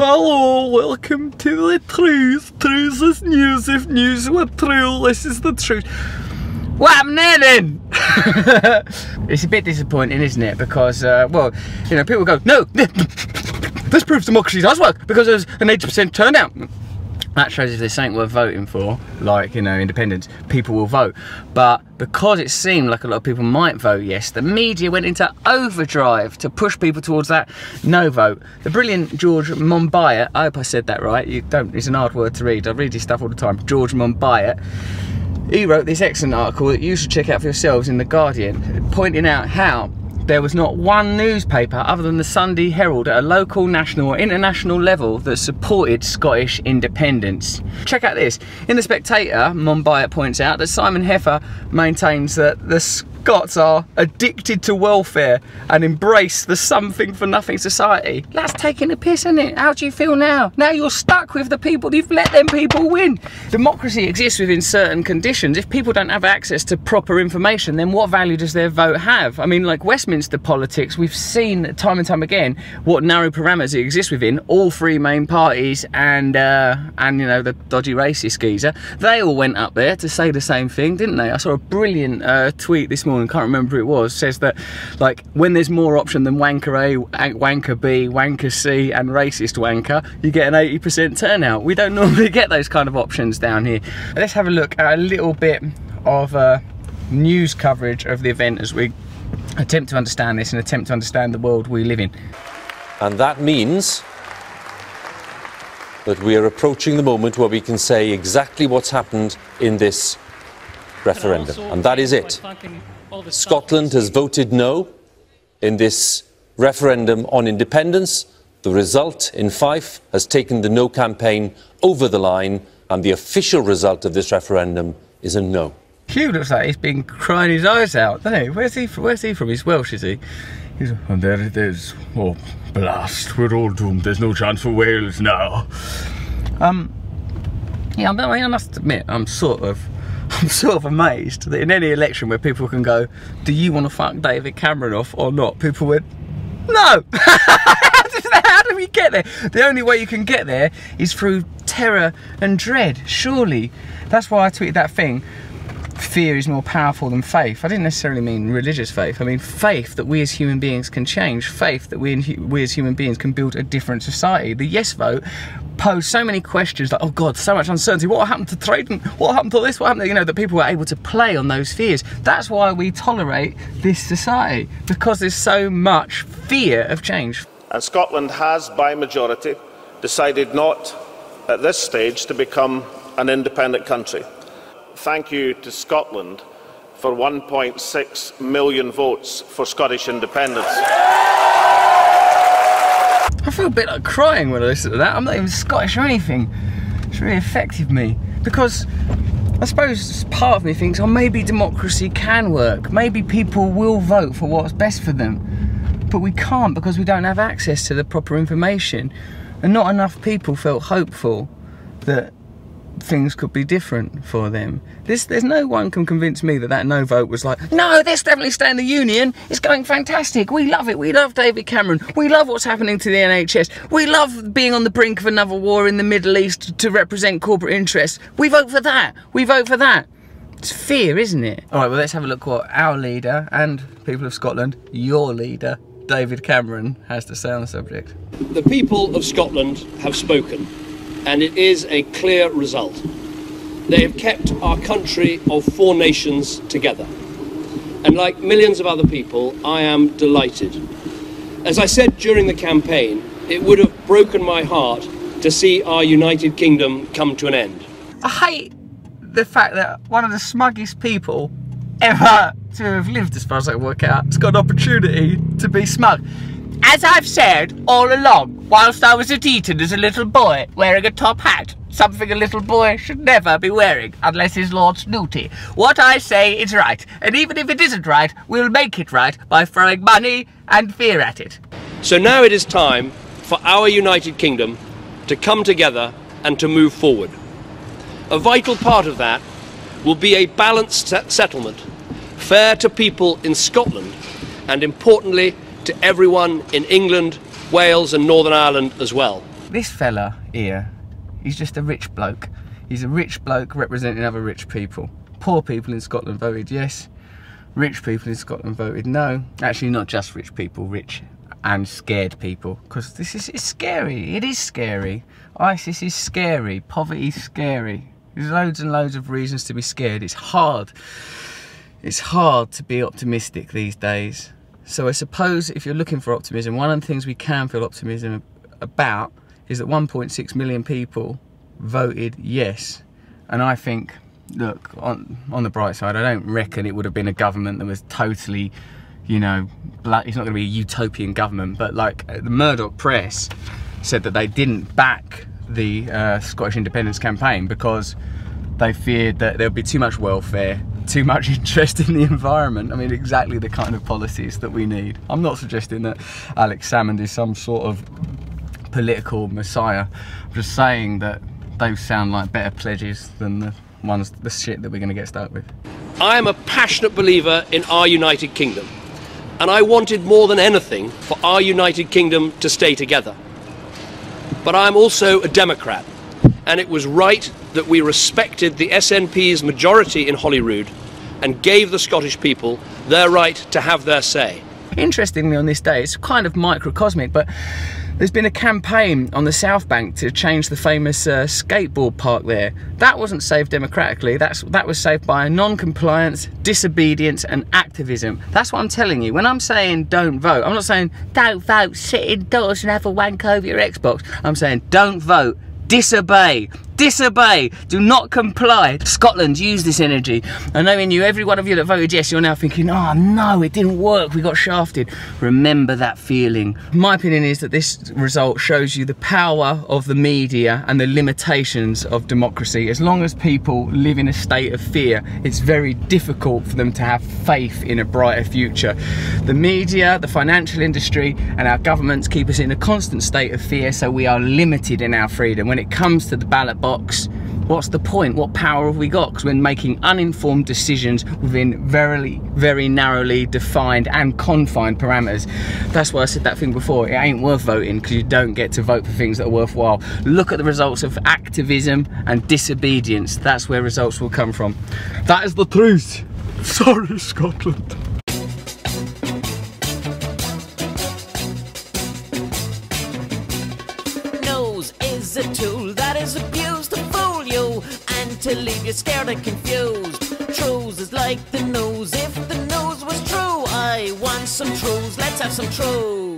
Hello, welcome to the Trews. Trews is news if news were true. This is the truth. What happened there then? It's a bit disappointing, isn't it? Because, well, you know, people go, no, this proves democracy does work because there's an 80% turnout. That shows if there's something worth voting for, like, you know, independence, people will vote. But because it seemed like a lot of people might vote yes, the media went into overdrive to push people towards that no vote. The brilliant George Monbiot, I hope I said that right, it's an hard word to read, I read his stuff all the time, George Monbiot, he wrote this excellent article that you should check out for yourselves in The Guardian, pointing out how there was not one newspaper other than the Sunday Herald at a local, national or international level that supported Scottish independence. Check out this. In The Spectator, Monbiot points out that Simon Heffer maintains that the Scots are addicted to welfare and embrace the something for nothing society. That's taking a piss, isn't it? How do you feel now? Now you're stuck with the people, you've let them people win. Democracy exists within certain conditions. If people don't have access to proper information, then what value does their vote have? I mean, like Westminster politics, we've seen time and time again what narrow parameters it exists within. All three main parties and you know, the dodgy racist geezer, they all went up there to say the same thing, didn't they? I saw a brilliant tweet this morning, can't remember who it was, says that, like, when there's more option than wanker A, wanker B, wanker C and racist wanker, you get an 80% turnout. We don't normally get those kind of options down here. Let's have a look at a little bit of news coverage of the event as we attempt to understand this and attempt to understand the world we live in. And that means that we are approaching the moment where we can say exactly what's happened in this referendum. And that is it. Scotland has voted no in this referendum on independence. The result in Fife has taken the no campaign over the line, and the official result of this referendum is a no. Hugh looks like he's been crying his eyes out, doesn't he? Where's he from? He's Welsh, is he? And there it is. Oh, blast, we're all doomed. There's no chance for Wales now. Yeah, I must admit, I'm sort of amazed that in any election where people can go, do you want to fuck David Cameron off or not? People went, no! How do we get there? The only way you can get there is through terror and dread, surely. That's why I tweeted that thing. Fear is more powerful than faith. I didn't necessarily mean religious faith. I mean faith that we as human beings can change. Faith that we as human beings can build a different society. The yes vote posed so many questions like, oh God, so much uncertainty. What happened to trade? What happened to this? What happened to, you know, that people were able to play on those fears. That's why we tolerate this society, because there's so much fear of change. And Scotland has, by majority, decided not at this stage to become an independent country. Thank you to Scotland for 1.6 million votes for Scottish independence. I feel a bit like crying when I listen to that. I'm not even Scottish or anything. It's really affected me because I suppose part of me thinks, oh, maybe democracy can work. Maybe people will vote for what's best for them. But we can't because we don't have access to the proper information. And not enough people felt hopeful that things could be different for them. There's no one can convince me that no vote was like, no, let's definitely stay in the union, it's going fantastic, we love it, we love David Cameron, we love what's happening to the NHS, we love being on the brink of another war in the Middle East to represent corporate interests, we vote for that, we vote for that. It's fear, isn't it? Alright, well, let's have a look what our leader and people of Scotland, your leader, David Cameron, has to say on the subject. The people of Scotland have spoken, and it is a clear result. They have kept our country of four nations together. And like millions of other people, I am delighted. As I said during the campaign, it would have broken my heart to see our United Kingdom come to an end. I hate the fact that one of the smuggest people ever to have lived, as far as I can work out, has got an opportunity to be smug. As I've said all along, whilst I was at Eton as a little boy, wearing a top hat, something a little boy should never be wearing, unless his lord's snooty. What I say is right, and even if it isn't right, we'll make it right by throwing money and fear at it. So now it is time for our United Kingdom to come together and to move forward. A vital part of that will be a balanced settlement, fair to people in Scotland, and importantly, to everyone in England, Wales and Northern Ireland as well. this fella here, he's just a rich bloke. He's a rich bloke representing other rich people. Poor people in Scotland voted yes. Rich people in Scotland voted no. Actually, not just rich people, rich and scared people. Because it's scary. It is scary. ISIS is scary. Poverty is scary. There's loads and loads of reasons to be scared. It's hard. It's hard to be optimistic these days. So I suppose if you're looking for optimism, one of the things we can feel optimism about is that 1.6 million people voted yes. And I think, look, on the bright side, I don't reckon it would have been a government that was totally, you know, it's not going to be a utopian government, but like the Murdoch press said that they didn't back the Scottish independence campaign because they feared that there would be too much welfare, too much interest in the environment. I mean, exactly the kind of policies that we need. I'm not suggesting that Alex Salmond is some sort of political messiah. I'm just saying that those sound like better pledges than the shit that we're going to get stuck with. I am a passionate believer in our United Kingdom, and I wanted more than anything for our United Kingdom to stay together. But I'm also a Democrat, and it was right that we respected the SNP's majority in Holyrood and gave the Scottish people their right to have their say. Interestingly, on this day, it's kind of microcosmic, but there's been a campaign on the South Bank to change the famous skateboard park there. That wasn't saved democratically, that was saved by non-compliance, disobedience and activism. That's what I'm telling you. When I'm saying don't vote, I'm not saying don't vote, sit indoors and have a wank over your Xbox. I'm saying don't vote, disobey. Disobey, do not comply. Scotland, use this energy. I know in you, every one of you that voted yes, you're now thinking, oh no, it didn't work, we got shafted. Remember that feeling. My opinion is that this result shows you the power of the media and the limitations of democracy. As long as people live in a state of fear, it's very difficult for them to have faith in a brighter future. The media, the financial industry and our governments keep us in a constant state of fear, so we are limited in our freedom. When it comes to the ballot box, what's the point? What power have we got? Because we're making uninformed decisions within very narrowly defined and confined parameters. That's why I said that thing before. It ain't worth voting because you don't get to vote for things that are worthwhile. Look at the results of activism and disobedience. That's where results will come from. That is the truth. Sorry, Scotland. Is a tool that is abused to fool you and to leave you scared and confused. Trews is like the news. If the news was true, I want some Trews. Let's have some Trews.